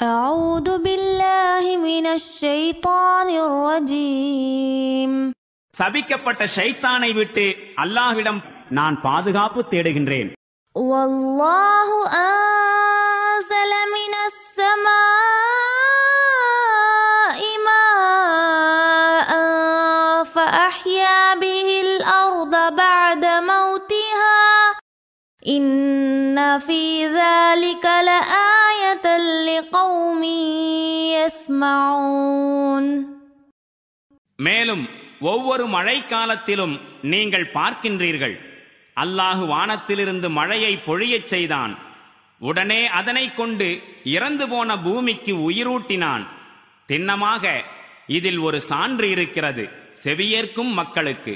أعوذ بالله من الشيطان الرجيم. சபிக்கப்பட்ட ஷைத்தானை விட்டு அல்லாஹ்விடம் நான் பாதுகாப்பு தேடுகின்றேன். والله أنزل من السماء ماء فأحيا به الأرض بعد موتها إن في ذلك لآية لقوم يسمعون. மேலும் ஒவ்வொரு மழைக்காலத்திலும் நீங்கள் பார்க்கின்றீர்கள், அல்லாஹ் வானத்திலிருந்து மழையை பொழியச் செய்தான். உடனே அதனை கொண்டு இறந்து போன பூமிக்கு உயிரூட்டினான். திண்ணமாக இதில் ஒரு சான்று இருக்கிறது செவியேற்கும் மக்களுக்கு.